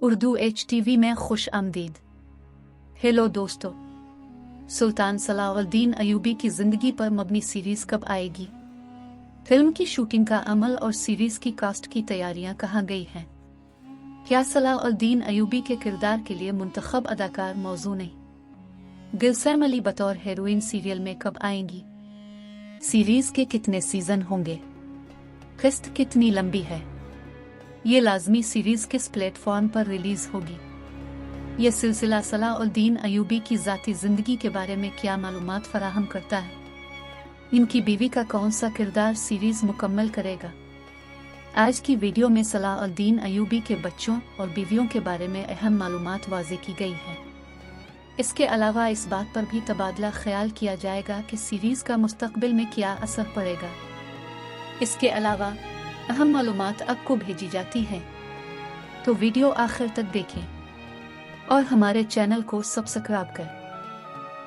Urdu HTV में खुश आमदीद। हेलो दोस्तों, सुल्तान सलाउद्दीन अयूबी की जिंदगी पर मबनी सीरीज कब आएगी? फिल्म की शूटिंग का अमल और सीरीज की कास्ट की तैयारियां कहाँ गई हैं? क्या सलाउद्दीन अयूबी के किरदार के लिए मुंतखब अदाकार मौजू नहीं? गुलसैम अली बतौर हीरोइन सीरियल में कब आएंगी? सीरीज के कितने सीजन होंगे? किस्त कितनी लंबी है? ये लाजमी सीरीज किस प्लेटफॉर्म पर रिलीज होगी? यह सिलसिला सलाउद्दीन अयूबी की ज़ाती ज़िंदगी के बारे में क्या मालूमात फराहम करता है? इनकी बीवी का कौन सा किरदार सीरीज मुकम्मल करेगा? आज की वीडियो में सलाउद्दीन अयूबी के बच्चों और बीवियों के बारे में अहम मालूमात वाज़े की गई है। इसके अलावा इस बात पर भी तबादला ख्याल किया जाएगा कि सीरीज का मुस्तकबिल में क्या असर पड़ेगा। इसके अलावा अहम मालूमात आपको भेजी जाती हैं, तो वीडियो आखिर तक देखें और हमारे चैनल को सब्सक्राइब करें।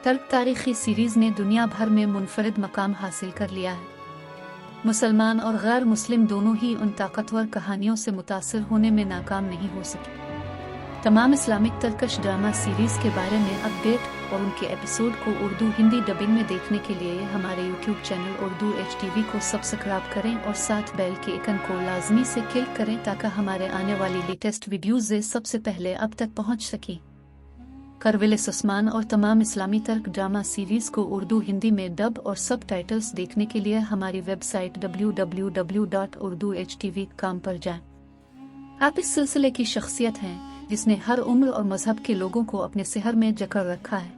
तर्क तारीखी सीरीज ने दुनिया भर में मुनफरिद मकाम हासिल कर लिया है। मुसलमान और गैर मुस्लिम दोनों ही उन ताकतवर कहानियों से मुतासिर होने में नाकाम नहीं हो सके। तमाम इस्लामिक तरकश ड्रामा सीरीज के बारे में अपडेट और उनके एपिसोड को उर्दू हिंदी डबिंग में देखने के लिए हमारे यूट्यूब चैनल उर्दू HTV को सब्सक्राइब करें और साथ बेल के आइकन को लाजमी से क्लिक करें ताकि हमारे आने वाली लेटेस्ट वीडियोज़ सबसे पहले अब तक पहुंच सके। करविलिस उस्मान और तमाम इस्लामी तर्क ड्रामा सीरीज को उर्दू हिंदी में डब और सब टाइटल्स देखने के लिए हमारी वेबसाइट www.urduhtv.com पर जाएं। आप इस सिलसिले की शख्सियत हैं जिसने हर उम्र और मजहब के लोगों को अपने सिहर में जकड़ रखा है।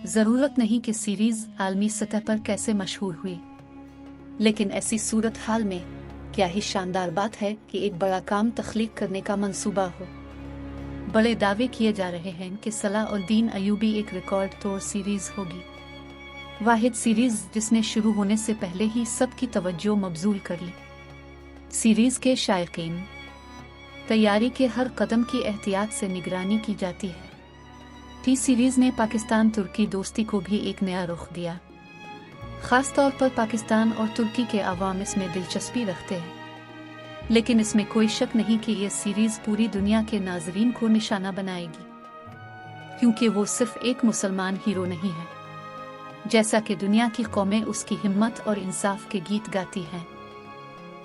ज़रूरत नहीं कि सीरीज आलमी सतह पर कैसे मशहूर हुई, लेकिन ऐसी सूरत हाल में क्या ही शानदार बात है कि एक बड़ा काम तख्लीक करने का मंसूबा हो। बड़े दावे किए जा रहे हैं कि सलाउद्दीन अयूबी एक रिकॉर्ड तोड़ सीरीज होगी, वाहिद सीरीज जिसने शुरू होने से पहले ही सबकी तवज्जो मबजूल कर ली। सीरीज के शायकीन तैयारी के हर कदम की एहतियात से निगरानी की जाती है। टी सीरीज ने पाकिस्तान तुर्की दोस्ती को भी एक नया रुख दिया। खास तौर पर पाकिस्तान और तुर्की के अवाम इसमें दिलचस्पी रखते हैं, लेकिन इसमें कोई शक नहीं कि यह सीरीज पूरी दुनिया के नाजरीन को निशाना बनाएगी, क्योंकि वो सिर्फ एक मुसलमान हीरो नहीं है। जैसा कि दुनिया की कौमें उसकी हिम्मत और इंसाफ के गीत गाती हैं,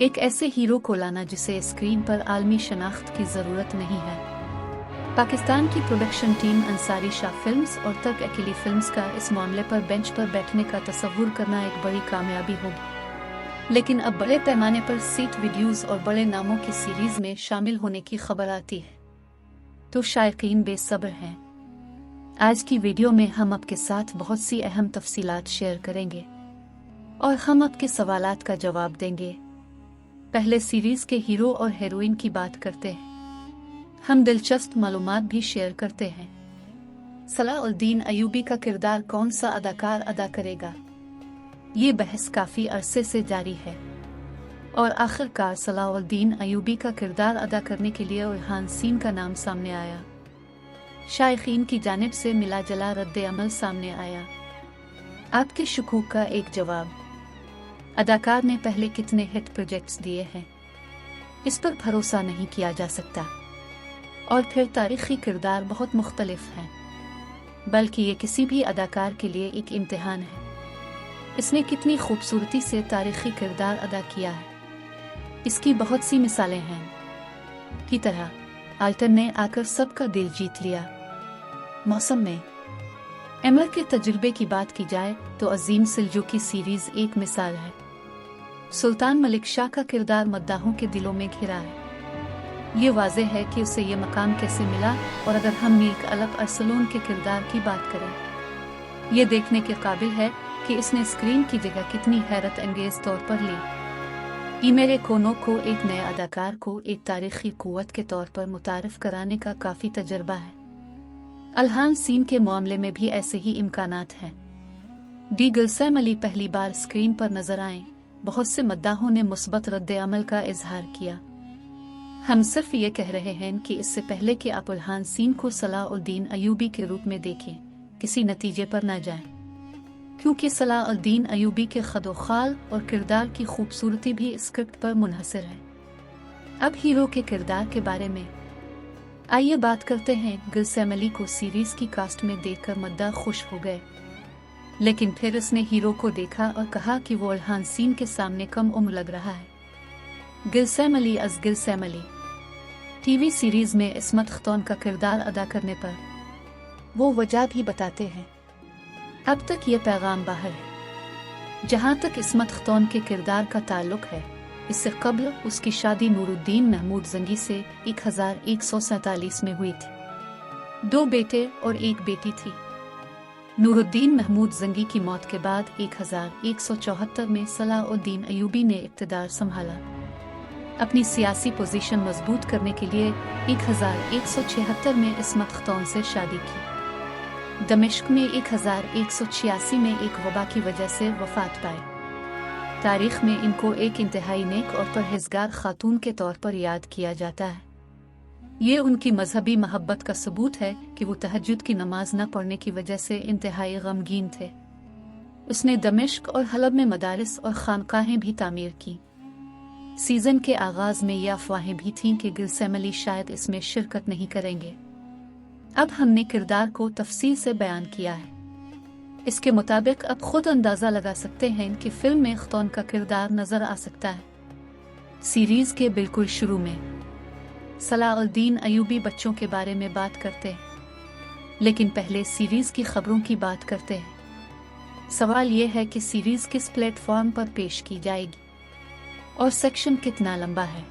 एक ऐसे हीरो को लाना जिसे स्क्रीन पर आलमी शनाख्त की ज़रूरत नहीं है। पाकिस्तान की production team Ansari Shah films और तर्क अकेली फिल्म्स का इस मामले पर बेंच पर बैठने का तसव्वुर करना एक बड़ी कामयाबी होगी, लेकिन अब बड़े पैमाने पर सीट वीडियोज़ और बड़े नामों की सीरीज में शामिल होने की खबर आती है, तो शायकीन बेसब्र हैं। आज की वीडियो में हम आपके साथ बहुत सी अहम तफसीलात शेयर करेंगे और हम आपके सवालात का जवाब देंगे। पहले सीरीज के हीरो और हीरोइन की बात करते हैं। हम दिलचस्प मालूमात भी शेयर करते हैं। सलाउद्दीन अयूबी का किरदार कौन सा अदाकार अदा करेगा, ये बहस काफी अरसे से जारी है और आखिरकार सलाउद्दीन अयूबी का किरदार अदा करने के लिए रेहान सीन का नाम सामने आया। शायकीन की जानिब से मिला जला रद्द अमल सामने आया। आपके शुकूक का एक जवाब। अदाकार ने पहले कितने हिट प्रोजेक्ट्स दिए हैं, इस पर भरोसा नहीं किया जा सकता। और फिर तारीखी किरदार बहुत मुख्तलिफ हैं, बल्कि ये किसी भी अदाकार के लिए एक इम्तिहान है। इसने कितनी खूबसूरती से तारीखी किरदार अदा किया है, इसकी बहुत सी मिसालें हैं। की तरह आल्टन ने आकर सबका दिल जीत लिया। मौसम में एमर के तजुर्बे की बात की जाए तो अजीम सिलजुकी सीरीज एक मिसाल है। सुल्तान मलिक शाह का किरदार मद्दाहों के दिलों में घिरा है। ये वाज़ेह है कि उसे ये मकाम कैसे मिला। और अगर हम मीर अलफ अरसलून के किरदार की बात करें, ये देखने के काबिल है कि इसने स्क्रीन की जगह कितनी हैरत अंगेज तौर पर ली। मेरे कोनों को एक नए अदाकार को एक तारीखी कुव्वत के तौर पर मुतारिफ कराने का काफ़ी तजर्बा है। अल्हान सीन के मामले में भी ऐसे ही इम्कानात हैं। गुलसैम अली पहली बार स्क्रीन पर नजर आए, बहुत से मद्दाहों ने मुस्बत रद्द अमल का इजहार किया। हम सिर्फ ये कह रहे हैं कि इससे पहले कि आप अल्हान सीन को सलाउद्दीन अयूबी के रूप में देखें, किसी नतीजे पर न जाएं, क्योंकि सलाउद्दीन अयूबी के खदोखाल और किरदार की खूबसूरती भी स्क्रिप्ट पर मुनहसर है। अब हीरो के किरदार के बारे में। आइए बात करते हैं। गुलसैम अली को सीरीज की कास्ट में देखकर मद्दा खुश हो गए, लेकिन फिर उसने हीरो को देखा और कहा कि वो अरहान सीन के सामने कम उम्र लग रहा है। गुलसैम अली गुलसैम अली टीवी सीरीज में इस्मत खतौन का किरदार अदा करने पर वो वजह भी बताते हैं। अब तक ये पैगाम बाहर है। जहां तक इस्मत खतौन के किरदार का ताल्लुक है, इससे कबल उसकी शादी नूरुद्दीन महमूद जंगी से 1147 में हुई थी। 2 बेटे और 1 बेटी थी। नूरुद्दीन महमूद जंगी की मौत के बाद 1174 में सलाउद्दीन अयूबी ने इक़्तिदार संभाला। अपनी सियासी पोजीशन मजबूत करने के लिए 1176 में इस्मत खतौन से शादी की। दमिश्क में 1186 में एक वबा की वजह से वफात पाई। तारीख में इनको एक इंतहाई नेक और परहेजगार खातून के तौर पर याद किया जाता है। ये उनकी मजहबी मोहब्बत का सबूत है कि वो तहज्जुद की नमाज न पढ़ने की वजह से इंतहाई गमगीन थे। उसने दमिश्क और हलब में मदारिस और खानकाहें भी तामीर की। सीजन के आगाज में ये अफवाहें भी थीं कि गुलसैम अली शायद इसमें शिरकत नहीं करेंगे। अब हमने किरदार को तफसील से बयान किया है। इसके मुताबिक अब खुद अंदाजा लगा सकते हैं कि फिल्म में खतौन का किरदार नजर आ सकता है। सीरीज के बिल्कुल शुरू में सलाउद्दीन अयूबी बच्चों के बारे में बात करते हैं, लेकिन पहले सीरीज की खबरों की बात करते हैं। सवाल यह है कि सीरीज किस प्लेटफॉर्म पर पेश की जाएगी और सेक्शन कितना लंबा है।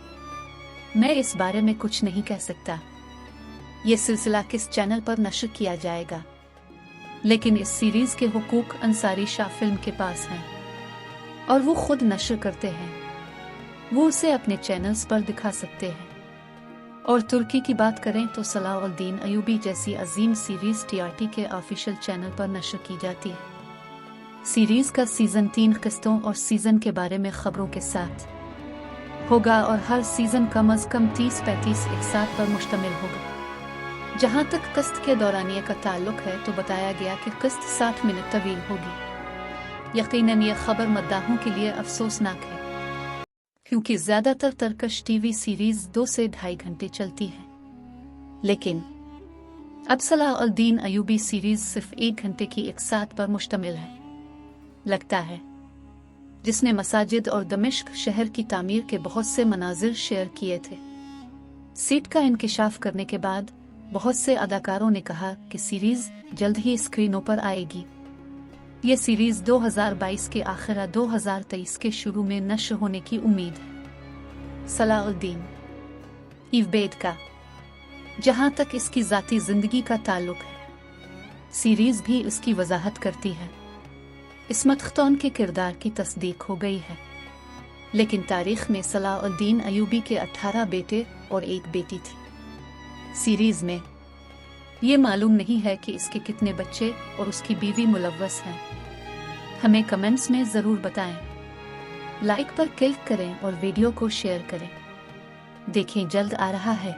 मैं इस बारे में कुछ नहीं कह सकता। ये सिलसिला किस चैनल पर नशर किया जाएगा, लेकिन इस सीरीज के हुकूक अंसारी शाह फिल्म के पास हैं और वो खुद नशर करते हैं। वो उसे अपने चैनल्स पर दिखा सकते हैं। और तुर्की की बात करें तो सलाउद्दीन अयूबी जैसी अजीम सीरीज TRT के ऑफिशियल चैनल पर नशर की जाती है। सीरीज का सीजन 3 किस्तों और सीजन के बारे में खबरों के साथ होगा और हर सीजन कम अज कम 30-35 इकसात पर मुश्तमिल होगा। जहां तक किस्त के दौरानिया का ताल्लुक है तो बताया गया कि किस्त 60 मिनट तवील होगी। यकीनन ये खबर मद्दाहों के लिए अफसोसनाक है, क्योंकि ज्यादातर तरकश टीवी सीरीज 2 से 2.5 घंटे चलती है। लेकिन अब सलाउद्दीन अयूबी सीरीज सिर्फ 1 घंटे की इकसात पर मुश्तमिल है। लगता है जिसने मसाजिद और दमिश्क शहर की तामीर के बहुत से मनाजिर शेयर किए थे। सीट का इंकिशाफ करने के बाद बहुत से अदाकारों ने कहा कि सीरीज जल्द ही स्क्रीनों पर आएगी। ये सीरीज 2022 के आखिर 2023 के शुरू में नश्र होने की उम्मीद है। सलाउद्दीन इवबेद का जहां तक इसकी जाती जिंदगी का ताल्लुक है, सीरीज भी इसकी वजाहत करती है। इस्मत खतौन के किरदार की तस्दीक हो गई है, लेकिन तारीख में सलाउद्दीन अयूबी के 18 बेटे और 1 बेटी थी। सीरीज में ये मालूम नहीं है कि इसके कितने बच्चे और उसकी बीवी मुलव्वस हैं। हमें कमेंट्स में ज़रूर बताएं। लाइक पर क्लिक करें और वीडियो को शेयर करें। देखें जल्द आ रहा है